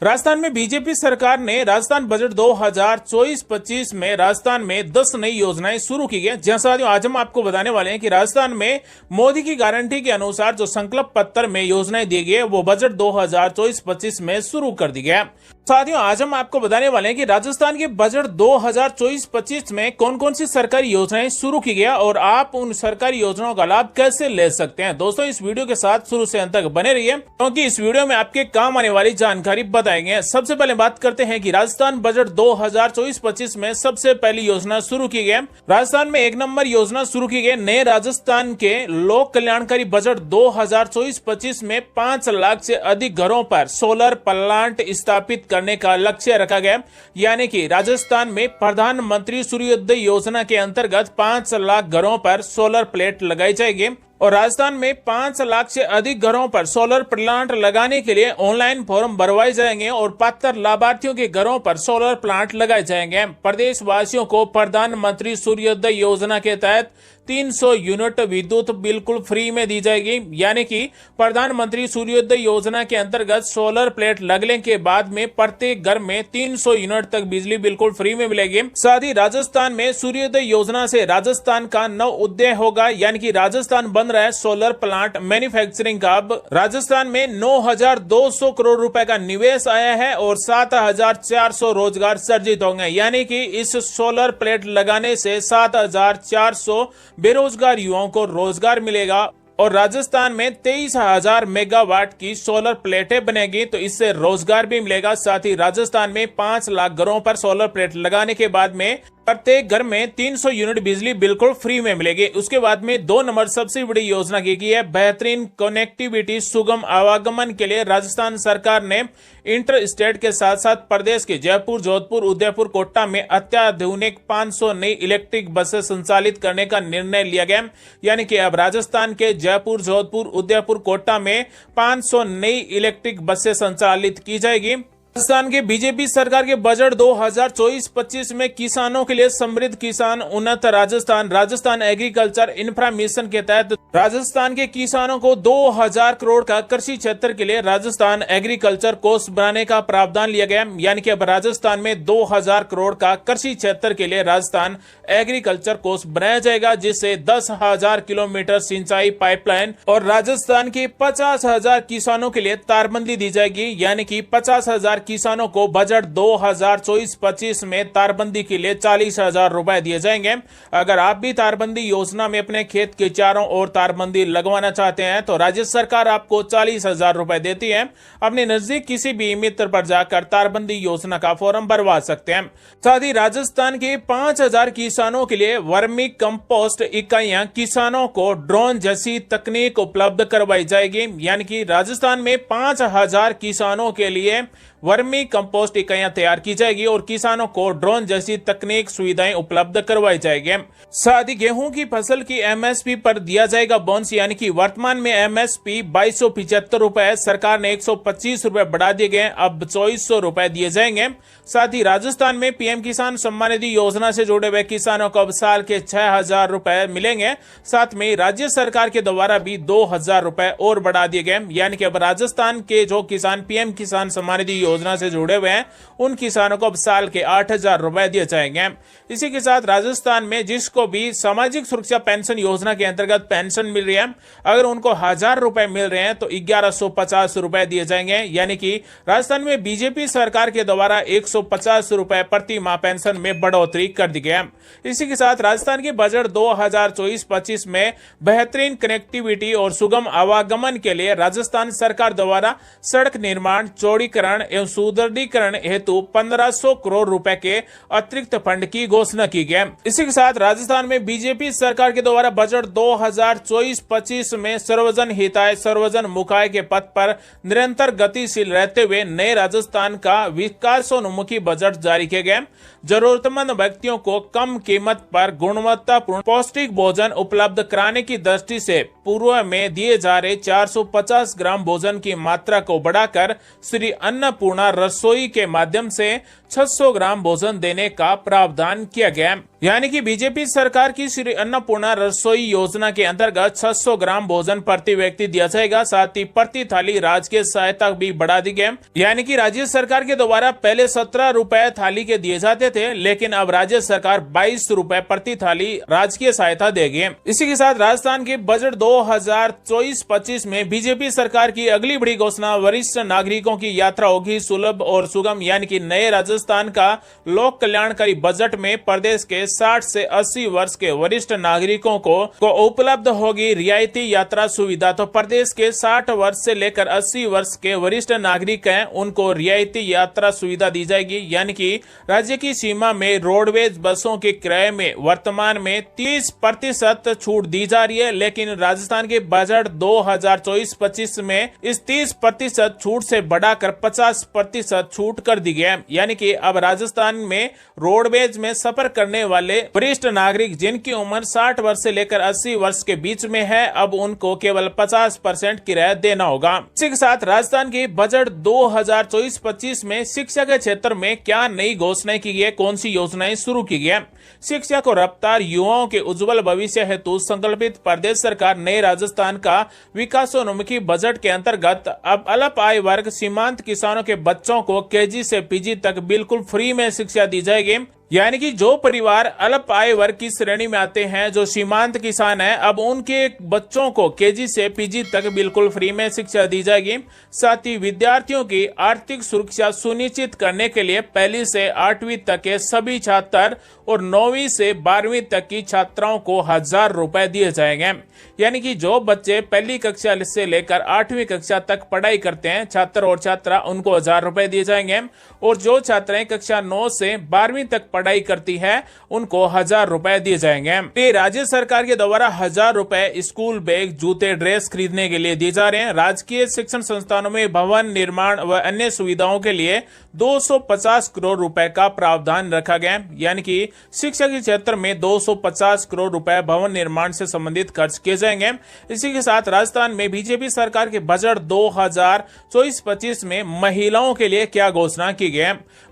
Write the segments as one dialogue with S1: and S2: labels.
S1: राजस्थान में बीजेपी सरकार ने राजस्थान बजट 2024-25 में राजस्थान में 10 नई योजनाएं शुरू की गई। जैसा साथियों आज हम आपको बताने वाले हैं कि राजस्थान में मोदी की गारंटी के अनुसार जो संकल्प पत्र में योजनाएं दी गई है वो बजट 2024-25 में शुरू कर दी गई है। साथियों आज हम आपको बताने वाले हैं कि राजस्थान के बजट 2024-25 में कौन कौन सी सरकारी योजनाएं शुरू की गई और आप उन सरकारी योजनाओं का लाभ कैसे ले सकते हैं। दोस्तों इस वीडियो के साथ शुरू से अंत तक बने रहिए क्योंकि इस वीडियो में आपके काम आने वाली जानकारी बताएंगे। सबसे पहले बात करते हैं कि राजस्थान बजट 2024-25 में सबसे पहली योजना शुरू की गई। राजस्थान में एक नंबर योजना शुरू की गई। नए राजस्थान के लोक कल्याणकारी बजट 2024-25 में 5 लाख से अधिक घरों पर सोलर प्लांट स्थापित करने का लक्ष्य रखा गया। यानी कि राजस्थान में प्रधानमंत्री सूर्योदय योजना के अंतर्गत 5 लाख घरों पर सोलर प्लेट लगाई जाएगी और राजस्थान में 5 लाख से अधिक घरों पर सोलर प्लांट लगाने के लिए ऑनलाइन फॉर्म भरवाए जाएंगे और पात्र लाभार्थियों के घरों पर सोलर प्लांट लगाए जाएंगे। प्रदेश वासियों को प्रधानमंत्री सूर्योदय योजना के तहत 300 यूनिट विद्युत बिल्कुल फ्री में दी जाएगी। यानी कि प्रधानमंत्री सूर्योदय योजना के अंतर्गत सोलर प्लेट लगने के बाद में प्रत्येक घर में 300 यूनिट तक बिजली बिल्कुल फ्री में मिलेगी। साथ ही राजस्थान में सूर्योदय योजना से राजस्थान का नव उदय होगा। यानी कि राजस्थान बन रहा है सोलर प्लांट मैन्युफैक्चरिंग का। अब राजस्थान में 9,200 करोड़ रुपए का निवेश आया है और 7,400 रोजगार सर्जित होंगे। यानी कि इस सोलर प्लेट लगाने से 7,400 बेरोजगार युवाओं को रोजगार मिलेगा और राजस्थान में 23,000 मेगावाट की सोलर प्लेटें बनेगी तो इससे रोजगार भी मिलेगा। साथ ही राजस्थान में 5 लाख घरों पर सोलर प्लेट लगाने के बाद में प्रत्येक घर में 300 यूनिट बिजली बिल्कुल फ्री में मिलेगी। उसके बाद में 2 नंबर सबसे बड़ी योजना की गई है बेहतरीन कनेक्टिविटी सुगम आवागमन के लिए राजस्थान सरकार ने इंटर स्टेट के साथ साथ प्रदेश के जयपुर, जोधपुर, उदयपुर, कोटा में अत्याधुनिक 500 नई इलेक्ट्रिक बसें संचालित करने का निर्णय लिया गया। यानी कि अब राजस्थान के जयपुर, जोधपुर, उदयपुर, कोटा में 500 नई इलेक्ट्रिक बसें संचालित की जाएगी। राजस्थान के बीजेपी सरकार के बजट 2024-25 में किसानों के लिए समृद्ध किसान उन्नत Rajasthan Rajasthan agriculture infra mission के तहत राजस्थान के किसानों को 2,000 करोड़ का कृषि क्षेत्र के लिए राजस्थान एग्रीकल्चर कोष बनाने का प्रावधान लिया गया। यानी कि अब राजस्थान में 2,000 करोड़ का कृषि क्षेत्र के लिए राजस्थान एग्रीकल्चर कोष बनाया जाएगा जिससे 10,000 किलोमीटर सिंचाई पाइपलाइन और राजस्थान के 50,000 किसानों के लिए तारबंदी दी जाएगी। यानी कि 50,000 किसानों को बजट 2024-25 में तारबंदी के लिए 40,000 रुपए दिए जाएंगे। अगर आप भी तारबंदी योजना में अपने खेत के चारों ओर तारबंदी लगवाना चाहते हैं तो राज्य सरकार आपको 40,000 रुपए देती है। अपने नजदीक किसी भी मित्र पर जाकर तारबंदी योजना का फॉर्म भरवा सकते हैं। साथ ही राजस्थान के 5,000 किसानों के लिए वर्मी कंपोस्ट इकाइयां किसानों को ड्रोन जैसी तकनीक उपलब्ध करवाई जाएगी। यानी कि राजस्थान में 5,000 किसानों के लिए वर्मी कंपोस्ट इकाइयां तैयार की जाएगी और किसानों को ड्रोन जैसी तकनीक सुविधाएं उपलब्ध करवाई जाएगी। साथ ही गेहूं की फसल की एमएसपी पर दिया जाएगा बोनस। यानी कि वर्तमान में एमएसपी 2275 रुपए, सरकार ने 125 रुपए बढ़ा दिए गए, अब 2400 रुपए दिए जाएंगे। साथ ही राजस्थान में पीएम किसान सम्मान निधि योजना से जुड़े हुए किसानों को अब साल के 6,000 रुपए मिलेंगे। साथ में राज्य सरकार के द्वारा भी 2,000 रुपए और बढ़ा दिए गए। यानी कि अब राजस्थान के जो किसान पीएम किसान सम्मान निधि योजना से जुड़े हुए हैं उन किसानों को अब साल के 8,000 रुपए दिए जाएंगे। इसी के साथ राजस्थान में जिसको भी सामाजिक सुरक्षा पेंशन योजना के अंतर्गत पेंशन मिल रही है अगर उनको 1,000 रुपए मिल रहे हैं तो 1,150 रुपए दिए जाएंगे। यानी कि राजस्थान में बीजेपी सरकार के द्वारा 150 रुपए प्रति माह पेंशन में बढ़ोतरी कर दी गई। इसी के साथ राजस्थान के बजट 2024-25 में बेहतरीन कनेक्टिविटी और सुगम आवागमन के लिए राजस्थान सरकार द्वारा सड़क निर्माण, चौड़ीकरण एवं सुदृढ़ीकरण हेतु 1,500 करोड़ रुपए के अतिरिक्त फंड की घोषणा की गई। इसी के साथ राजस्थान में बीजेपी सरकार के द्वारा बजट 2024-25 में सर्वजन हिताय सर्वजन मुखाय के पथ पर निरंतर गतिशील रहते हुए नए राजस्थान का विकासोन्मुखी बजट जारी किए गए। जरूरतमंद व्यक्तियों को कम कीमत पर गुणवत्तापूर्ण पौष्टिक भोजन उपलब्ध कराने की दृष्टि से पूर्व में दिए जा रहे 450 ग्राम भोजन की मात्रा को बढ़ाकर श्री अन्नपूर्णा रसोई के माध्यम से 600 ग्राम भोजन देने का प्रावधान किया गया। यानी कि बीजेपी सरकार की श्री अन्नपूर्णा रसोई योजना के अंतर्गत 600 ग्राम भोजन प्रति व्यक्ति दिया जाएगा। साथ ही प्रति थाली राजकीय सहायता भी बढ़ा दी गई। यानी कि राज्य सरकार के द्वारा पहले 17 रुपए थाली के दिए जाते थे, लेकिन अब राज्य सरकार 22 रुपए प्रति थाली राजकीय सहायता देगी। इसी के साथ राजस्थान के बजट 2024-25 में बीजेपी सरकार की अगली बड़ी घोषणा वरिष्ठ नागरिकों की यात्रा होगी सुलभ और सुगम। यानी कि नए राजस्थान का लोक कल्याणकारी बजट में प्रदेश के 60 से 80 वर्ष के वरिष्ठ नागरिकों को उपलब्ध होगी रियायती यात्रा सुविधा। तो प्रदेश के 60 वर्ष से लेकर 80 वर्ष के वरिष्ठ नागरिक हैं, उनको रियायती यात्रा सुविधा दी जाएगी। यानी कि राज्य की सीमा में रोडवेज बसों के किराए में वर्तमान में 30% छूट दी जा रही है, लेकिन राजस्थान के बजट 2024-25 में इस 30% छूट से बढ़ाकर 50% छूट कर दी गई है। यानी कि अब राजस्थान में रोडवेज में सफर करने वाले वरिष्ठ नागरिक जिनकी उम्र 60 वर्ष से लेकर 80 वर्ष के बीच में है, अब उनको केवल 50% किराया देना होगा। इसी के साथ राजस्थान के बजट 2024-25 में शिक्षा के क्षेत्र में क्या नई घोषणाएं की गई, कौन सी योजनाएं शुरू की गई। शिक्षा को रफ्तार युवाओं के उज्जवल भविष्य हेतु संकल्पित प्रदेश सरकार नए राजस्थान का विकासोन्मुखी बजट के अंतर्गत अब अल्प आय वर्ग सीमांत किसानों के बच्चों को केजी से पीजी तक बिल्कुल फ्री में शिक्षा दी जाएगी। यानी कि जो परिवार अल्प आय वर्ग की श्रेणी में आते हैं, जो सीमांत किसान हैं, अब उनके बच्चों को केजी से पीजी तक बिल्कुल फ्री में शिक्षा दी जाएगी। साथ ही विद्यार्थियों की आर्थिक सुरक्षा सुनिश्चित करने के लिए 1ली से 8वीं तक के सभी छात्र और 9वीं से 12वीं तक की छात्राओं को 1000 रुपए दिए जाएंगे। यानी कि जो बच्चे 1ली कक्षा से लेकर 8वीं कक्षा तक पढ़ाई करते हैं, छात्र और छात्रा, उनको 1000 रुपए दिए जाएंगे। और जो छात्राएं कक्षा 9 से 12वीं तक पढ़ाई करती है, उनको 1000 रुपए दिए जाएंगे। राज्य सरकार के द्वारा 1000 रुपए स्कूल बैग, जूते, ड्रेस खरीदने के लिए दिए जा रहे हैं। राजकीय शिक्षण संस्थानों में भवन निर्माण व अन्य सुविधाओं के लिए 250 करोड़ रुपए का प्रावधान रखा गया। यानी कि शिक्षा के क्षेत्र में 250 करोड़ रुपए भवन निर्माण से संबंधित खर्च किए जाएंगे। इसी के साथ राजस्थान में बीजेपी सरकार के बजट 2024-25 में महिलाओं के लिए क्या घोषणा की गई।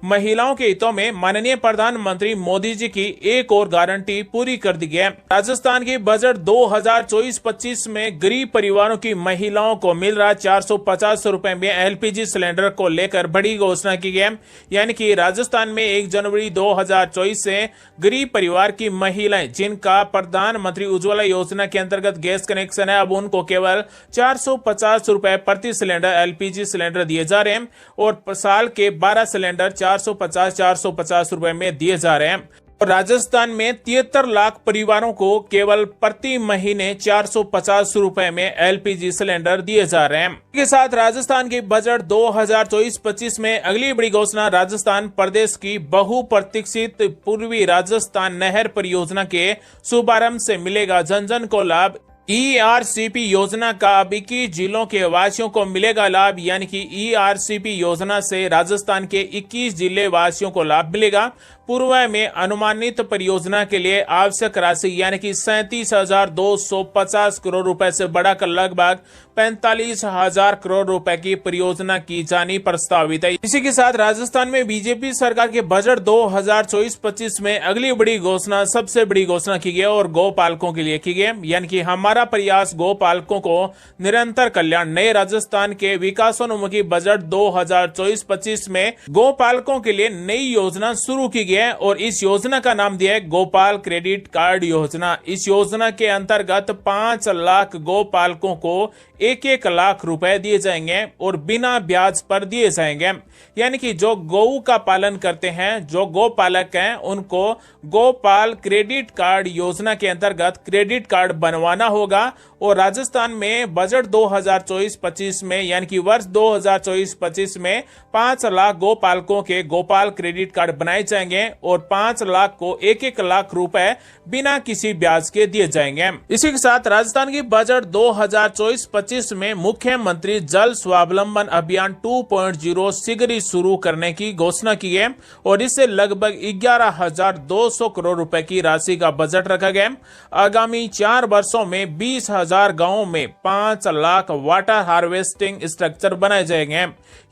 S1: महिलाओं के हितों में माननीय प्रधानमंत्री मोदी जी की एक और गारंटी पूरी कर दी गई। राजस्थान के बजट 2024-25 में गरीब परिवारों की महिलाओं को मिल रहा 450 रुपए में एलपीजी सिलेंडर को लेकर बड़ी घोषणा की गई। यानी कि राजस्थान में 1 जनवरी 2024 से गरीब परिवार की महिलाएं जिनका प्रधानमंत्री उज्ज्वला योजना के अंतर्गत गैस कनेक्शन है, अब उनको केवल 450 रुपए प्रति सिलेंडर एलपीजी सिलेंडर दिए जा रहे हैं और साल के 12 सिलेंडर 450 रुपए में दिए जा रहे हैं। और राजस्थान में 73 लाख परिवारों को केवल प्रति महीने 450 रुपए में एलपीजी सिलेंडर दिए जा रहे हैं। इसके साथ राजस्थान के बजट 2024-25 में अगली बड़ी घोषणा राजस्थान प्रदेश की बहुप्रतीक्षित पूर्वी राजस्थान नहर परियोजना के शुभारंभ से मिलेगा जन जन को लाभ। ईआरसीपी योजना का अब 21 जिलों के वासियों को मिलेगा लाभ। यानी कि ईआरसीपी योजना से राजस्थान के 21 जिले वासियों को लाभ मिलेगा। पूर्व में अनुमानित परियोजना के लिए आवश्यक राशि यानी कि 37,250 करोड़ रुपए से बढ़ाकर लगभग 45,000 करोड़ रुपए की परियोजना की जानी प्रस्तावित है। इसी के साथ राजस्थान में बीजेपी सरकार के बजट 2024-25 में अगली बड़ी घोषणा, सबसे बड़ी घोषणा की गई और गौपालकों के लिए की गई। यानी कि हमारा प्रयास गौपालकों को निरंतर कल्याण। नए राजस्थान के विकासोन्मुखी बजट 2024-25 में गौपालकों के लिए नई योजना शुरू की गई और इस योजना का नाम दिया है गोपाल क्रेडिट कार्ड योजना। इस योजना के अंतर्गत 5 लाख गौपालकों को 1-1 लाख रुपए दिए जाएंगे और बिना ब्याज पर दिए जाएंगे। यानी कि जो गौ का पालन करते हैं, जो गौपालक हैं, उनको गोपाल क्रेडिट कार्ड योजना के अंतर्गत क्रेडिट कार्ड बनवाना होगा। और राजस्थान में बजट 2024-25 में यानी कि वर्ष 2024-25 में 5 लाख गौपालकों के गोपाल क्रेडिट कार्ड बनाए जाएंगे और 5 लाख को 1-1 लाख रुपए बिना किसी ब्याज के दिए जाएंगे। इसी के साथ राजस्थान की बजट 2024-25 में मुख्यमंत्री जल स्वावलंबन अभियान 2.0 शीघ्र ही शुरू करने की घोषणा की है और इससे लगभग 11,200 करोड़ रुपए की राशि का बजट रखा गया। आगामी 4 वर्षों में 20,000 20,000 गांवों में 5 लाख वाटर हार्वेस्टिंग स्ट्रक्चर बनाए जाएंगे।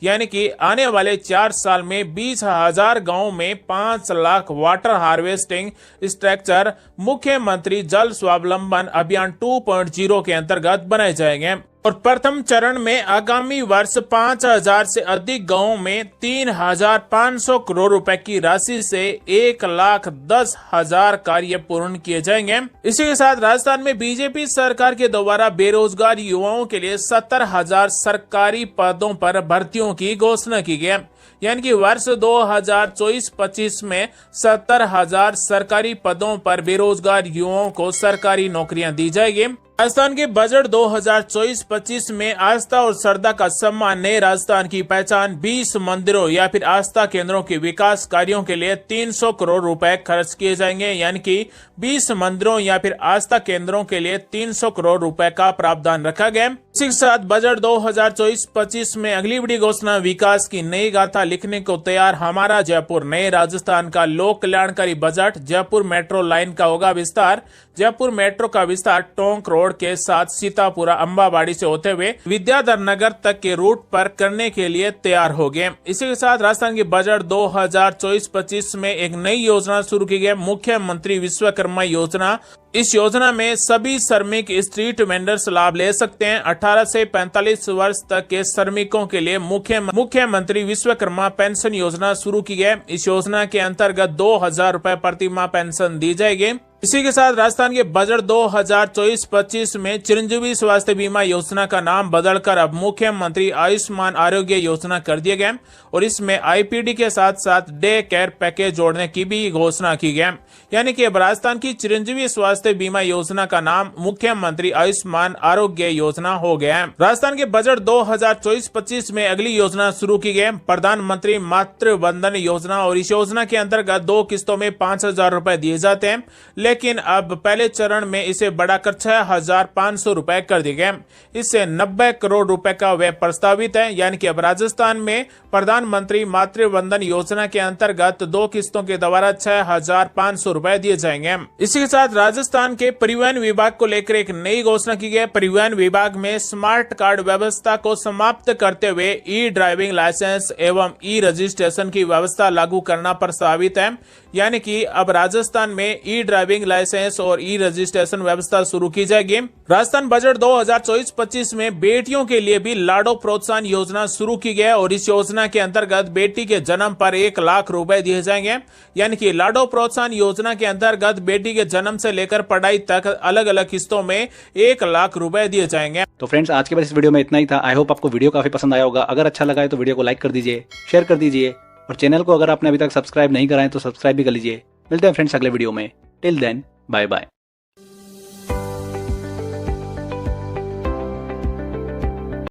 S1: यानी कि आने वाले 4 साल में 20,000 गांवों में 5 लाख वाटर हार्वेस्टिंग स्ट्रक्चर मुख्यमंत्री जल स्वावलंबन अभियान 2.0 के अंतर्गत बनाए जाएंगे। और प्रथम चरण में आगामी वर्ष 5,000 से अधिक गांवों में 3,500 करोड़ रुपए की राशि से 1,10,000 कार्य पूर्ण किए जाएंगे। इसी के साथ राजस्थान में बीजेपी सरकार के द्वारा बेरोजगार युवाओं के लिए 70,000 सरकारी पदों पर भर्तियों की घोषणा की गई। यानी कि वर्ष 2024-25 में 70,000 सरकारी पदों पर बेरोजगार युवाओं को सरकारी नौकरियां दी जाएगी। राजस्थान के बजट 2024-25 में आस्था और श्रद्धा का सम्मान नए राजस्थान की पहचान 20 मंदिरों या फिर आस्था केंद्रों के विकास कार्यों के लिए 300 करोड़ रुपए खर्च किए जाएंगे। यानी कि 20 मंदिरों या फिर आस्था केंद्रों के लिए 300 करोड़ रुपए का प्रावधान रखा गया। इसी के साथ बजट 2024-25 में अगली बड़ी घोषणा, विकास की नई गाथा लिखने को तैयार हमारा जयपुर। नए राजस्थान का लोक कल्याणकारी बजट। जयपुर मेट्रो लाइन का होगा विस्तार। जयपुर मेट्रो का विस्तार टोंक रोड के साथ सीतापुरा अंबाबाड़ी से होते हुए विद्याधर नगर तक के रूट पर करने के लिए तैयार हो गए। इसी के साथ राजस्थान के बजट 2024-25 में एक नई योजना शुरू की गई, मुख्यमंत्री विश्वकर्मा योजना। इस योजना में सभी श्रमिक स्ट्रीट वेंडर्स लाभ ले सकते हैं। 18 से 45 वर्ष तक के श्रमिकों के लिए मुख्यमंत्री विश्वकर्मा पेंशन योजना शुरू की गई। इस योजना के अंतर्गत 2,000 रुपए प्रति माह पेंशन दी जाएगी। इसी के साथ राजस्थान के बजट 2024-25 में चिरंजीवी स्वास्थ्य बीमा योजना का नाम बदलकर अब मुख्यमंत्री आयुष्मान आरोग्य योजना कर दिया गया और इसमें आईपीडी के साथ साथ डे केयर पैकेज जोड़ने की भी घोषणा की गई। यानी कि अब राजस्थान की चिरंजीवी स्वास्थ्य बीमा योजना का नाम मुख्यमंत्री आयुष्मान आरोग्य योजना हो गया है। राजस्थान के बजट 2024-25 में अगली योजना शुरू की गई, प्रधानमंत्री मातृ वंदन योजना। और इस योजना के अंतर्गत 2 किस्तों में 5,000 रुपए दिए जाते हैं, लेकिन अब पहले चरण में इसे बढ़ाकर 6,500 रुपए कर दिए गए। इससे 90 करोड़ रुपए का व्यय प्रस्तावित है। यानी कि अब राजस्थान में प्रधानमंत्री मातृ वंदन योजना के अंतर्गत 2 किस्तों के द्वारा 6,500 रुपए दिए जाएंगे। इसी के साथ राजस्थान के परिवहन विभाग को लेकर एक नई घोषणा की गई। परिवहन विभाग में स्मार्ट कार्ड व्यवस्था को समाप्त करते हुए ई ड्राइविंग लाइसेंस एवं ई रजिस्ट्रेशन की व्यवस्था लागू करना प्रस्तावित है। यानी कि अब राजस्थान में ई ड्राइविंग लाइसेंस और ई रजिस्ट्रेशन व्यवस्था शुरू की जाएगी। राजस्थान बजट 2024-25 में बेटियों के लिए भी लाडो प्रोत्साहन योजना शुरू की गई और इस योजना के अंतर्गत बेटी के जन्म पर 1 लाख रुपए दिए जाएंगे। यानी कि लाडो प्रोत्साहन योजना के अंतर्गत बेटी के जन्म से लेकर पढ़ाई तक अलग अलग किस्तों में 1 लाख रुपए दिए जाएंगे।
S2: तो फ्रेंड्स, आज के बाद इस वीडियो में इतना ही था। आई होप आपको वीडियो काफी पसंद आया होगा। अगर अच्छा लगा है तो वीडियो को लाइक कर दीजिए, शेयर कर दीजिए और चैनल को अगर आपने अभी तक सब्सक्राइब नहीं करा है तो सब्सक्राइब भी कर लीजिए। मिलते हैं फ्रेंड्स अगले वीडियो में। Till then, bye bye.